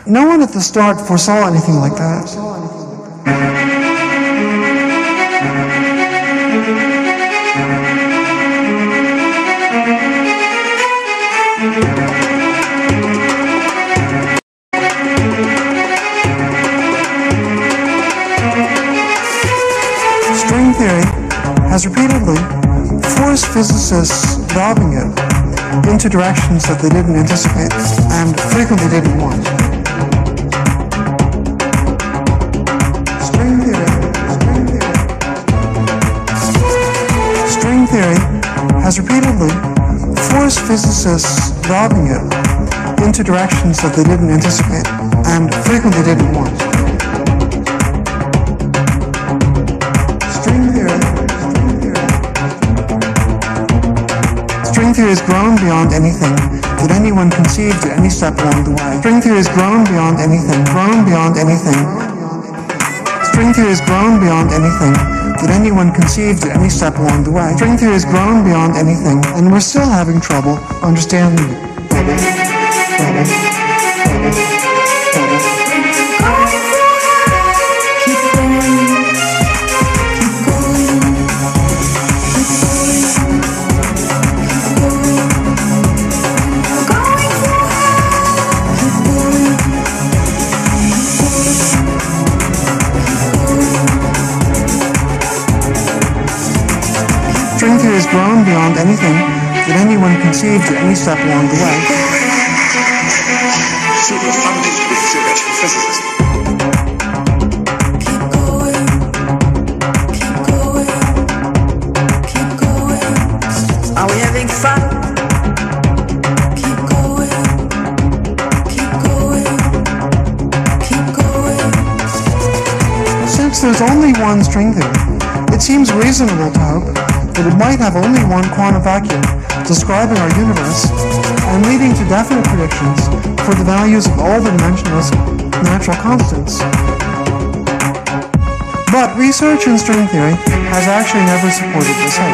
No one at the start foresaw anything like that. String theory has repeatedly forced physicists developing it into directions that they didn't anticipate and frequently didn't want. String theory has repeatedly forced physicists developing it into directions that they didn't anticipate and frequently didn't want. String theory has grown beyond anything that anyone conceived at any step along the way. String theory has grown beyond anything, String theory has grown beyond anything that anyone conceived at any step along the way. String theory has grown beyond anything, and we're still having trouble understanding it. String theory has grown beyond anything that anyone conceived at any step along the way. Super funding to be a theoretical physicist. Keep going. Are we having fun? Keep going. Since there's only one string theory, it seems reasonable to hope that it might have only one quantum vacuum describing our universe and leading to definite predictions for the values of all the dimensionless natural constants. But research in string theory has actually never supported this hope.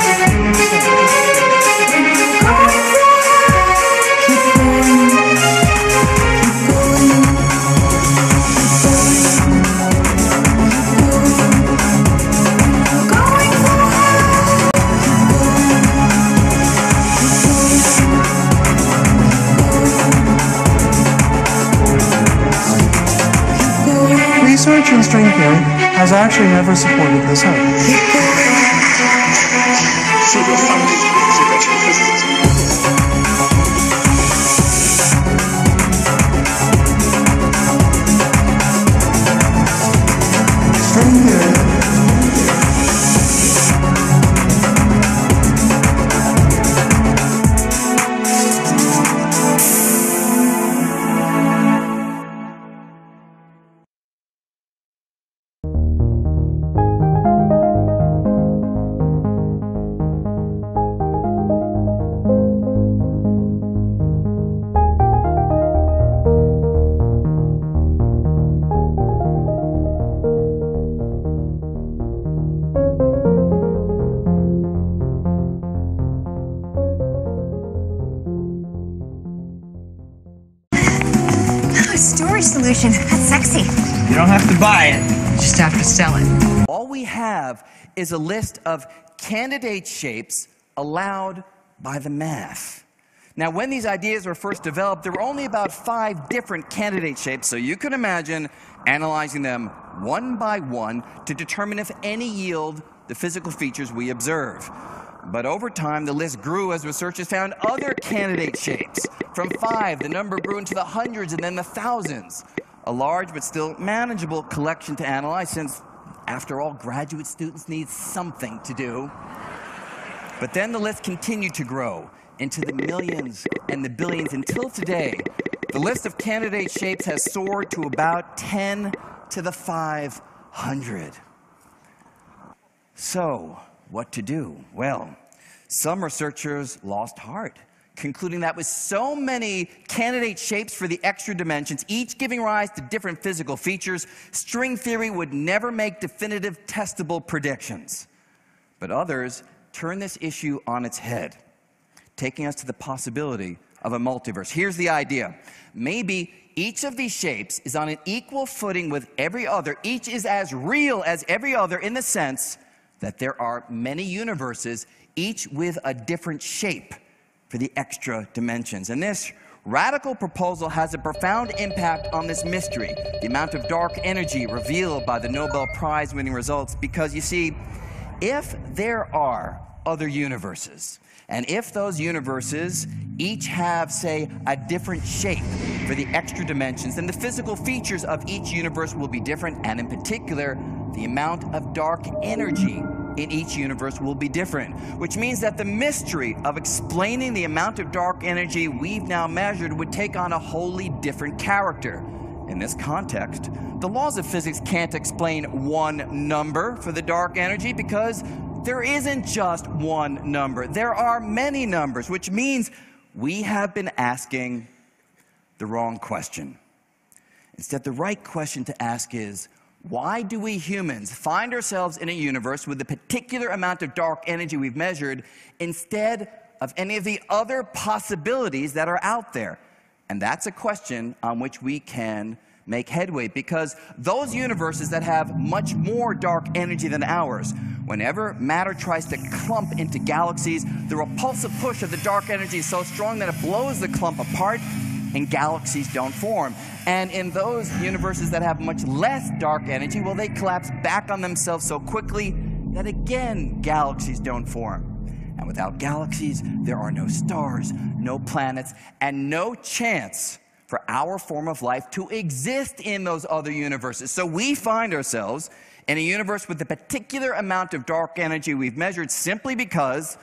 Research in string theory has actually never supported this hope. Super funding to be a theoretical physicist. String theory. Storage solution. That's sexy. You don't have to buy it, you just have to sell it. All we have is a list of candidate shapes allowed by the math. Now, when these ideas were first developed, there were only about 5 different candidate shapes, so you can imagine analyzing them one by one to determine if any yield the physical features we observe. But over time, the list grew as researchers found other candidate shapes. From 5, the number grew into the hundreds and then the thousands. A large but still manageable collection to analyze, since, after all, graduate students need something to do. But then the list continued to grow into the millions and the billions until today. The list of candidate shapes has soared to about 10 to the 500. So, what to do? Well, some researchers lost heart, concluding that with so many candidate shapes for the extra dimensions, each giving rise to different physical features, string theory would never make definitive testable predictions. But others turned this issue on its head, taking us to the possibility of a multiverse. Here's the idea. Maybe each of these shapes is on an equal footing with every other. Each is as real as every other in the sense that there are many universes, each with a different shape for the extra dimensions. And this radical proposal has a profound impact on this mystery, the amount of dark energy revealed by the Nobel Prize winning results, because you see, if there are other universes, and if those universes each have, say, a different shape for the extra dimensions, then the physical features of each universe will be different, and in particular, the amount of dark energy in each universe will be different, which means that the mystery of explaining the amount of dark energy we've now measured would take on a wholly different character. In this context, the laws of physics can't explain one number for the dark energy because there isn't just one number. There are many numbers, which means we have been asking the wrong question. Instead, the right question to ask is, why do we humans find ourselves in a universe with the particular amount of dark energy we've measured instead of any of the other possibilities that are out there? And that's a question on which we can make headway, because those universes that have much more dark energy than ours, whenever matter tries to clump into galaxies, the repulsive push of the dark energy is so strong that it blows the clump apart and galaxies don't form. And in those universes that have much less dark energy, well, they collapse back on themselves so quickly that again, galaxies don't form. And without galaxies, there are no stars, no planets, and no chance for our form of life to exist in those other universes. So we find ourselves in a universe with the particular amount of dark energy we've measured simply because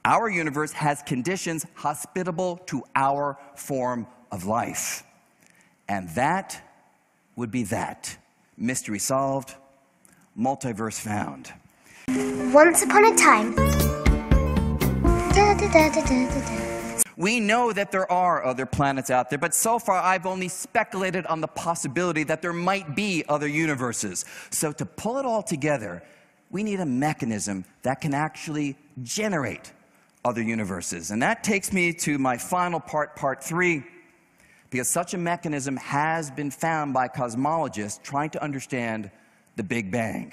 our universe has conditions hospitable to our form of life. And that would be that. Mystery solved, multiverse found. Once upon a time. Da, da, da, da, da, da. We know that there are other planets out there, but so far I've only speculated on the possibility that there might be other universes. So to pull it all together, we need a mechanism that can actually generate other universes. And that takes me to my final part, part 3, because such a mechanism has been found by cosmologists trying to understand the Big Bang.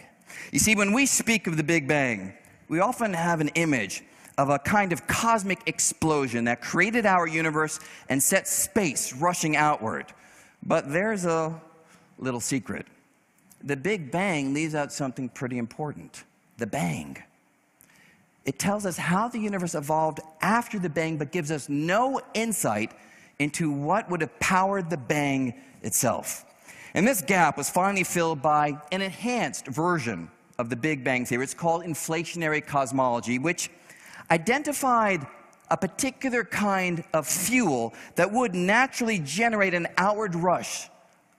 You see, when we speak of the Big Bang, we often have an image of a kind of cosmic explosion that created our universe and set space rushing outward. But there's a little secret. The Big Bang leaves out something pretty important, the bang. It tells us how the universe evolved after the bang, but gives us no insight into what would have powered the bang itself. And this gap was finally filled by an enhanced version of the Big Bang theory. It's called inflationary cosmology, which identified a particular kind of fuel that would naturally generate an outward rush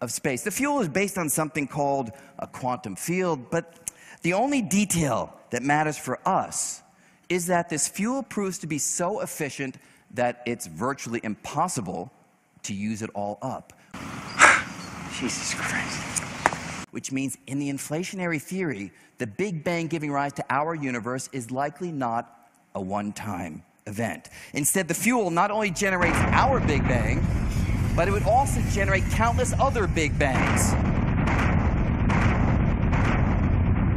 of space. The fuel is based on something called a quantum field, but the only detail that matters for us is that this fuel proves to be so efficient that it's virtually impossible to use it all up. Jesus Christ. Which means in the inflationary theory, the Big Bang giving rise to our universe is likely not a one-time event. Instead, the fuel not only generates our Big Bang, but it would also generate countless other Big Bangs,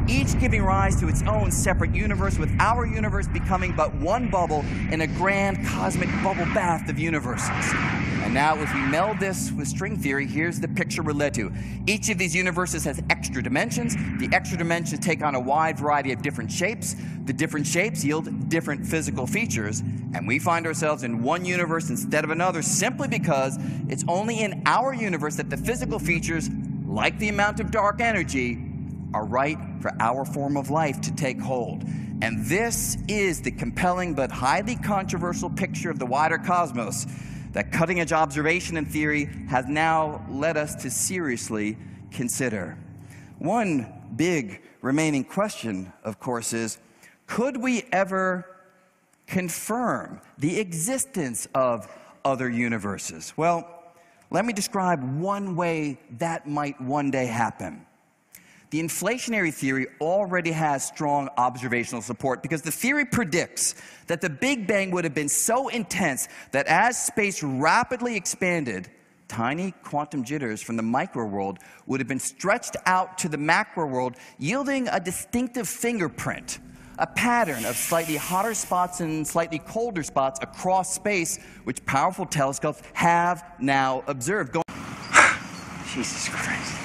each giving rise to its own separate universe, with our universe becoming but one bubble in a grand cosmic bubble bath of universes. And now, if we meld this with string theory, here's the picture we're led to. Each of these universes has extra dimensions. The extra dimensions take on a wide variety of different shapes. The different shapes yield different physical features. And we find ourselves in one universe instead of another simply because it's only in our universe that the physical features, like the amount of dark energy, are right for our form of life to take hold. And this is the compelling but highly controversial picture of the wider cosmos that cutting-edge observation and theory has now led us to seriously consider. One big remaining question, of course, is, could we ever confirm the existence of other universes? Well, let me describe one way that might one day happen. the inflationary theory already has strong observational support because the theory predicts that the Big Bang would have been so intense that as space rapidly expanded, tiny quantum jitters from the micro world would have been stretched out to the macro world, yielding a distinctive fingerprint, a pattern of slightly hotter spots and slightly colder spots across space, which powerful telescopes have now observed. Jesus Christ.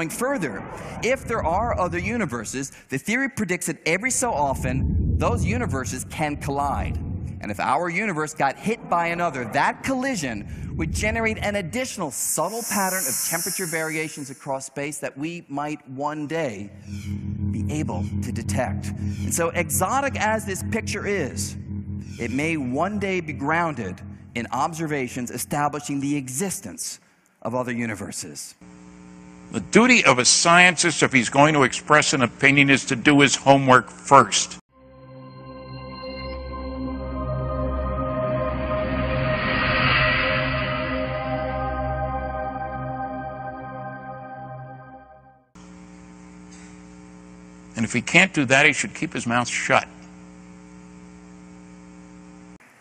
Going further, if there are other universes, the theory predicts that every so often, those universes can collide. And if our universe got hit by another, that collision would generate an additional subtle pattern of temperature variations across space that we might one day be able to detect. And so exotic as this picture is, it may one day be grounded in observations establishing the existence of other universes. The duty of a scientist, if he's going to express an opinion, is to do his homework first. And if he can't do that, he should keep his mouth shut.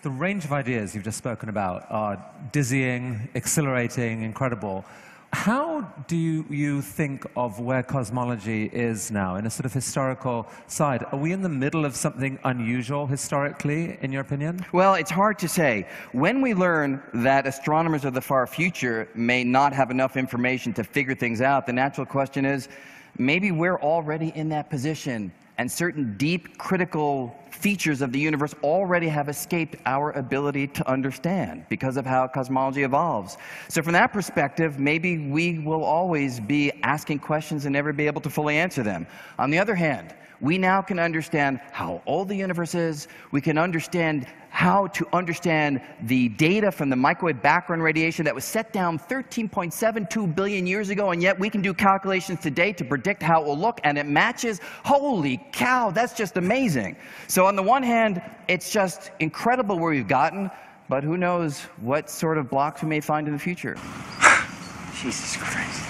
The range of ideas you've just spoken about are dizzying, exhilarating, incredible. How do you think of where cosmology is now in a sort of historical side? Are we in the middle of something unusual historically, in your opinion? Well, it's hard to say. When we learn that astronomers of the far future may not have enough information to figure things out, the natural question is, maybe we're already in that position, and certain deep, critical features of the universe already have escaped our ability to understand because of how cosmology evolves. So from that perspective, maybe we will always be asking questions and never be able to fully answer them. On the other hand, we now can understand how old the universe is. We can understand how to understand the data from the microwave background radiation that was set down 13.72 billion years ago, and yet we can do calculations today to predict how it will look, and it matches. Holy cow, that's just amazing. So on the one hand, it's just incredible where we've gotten, but who knows what sort of blocks we may find in the future. Jesus Christ.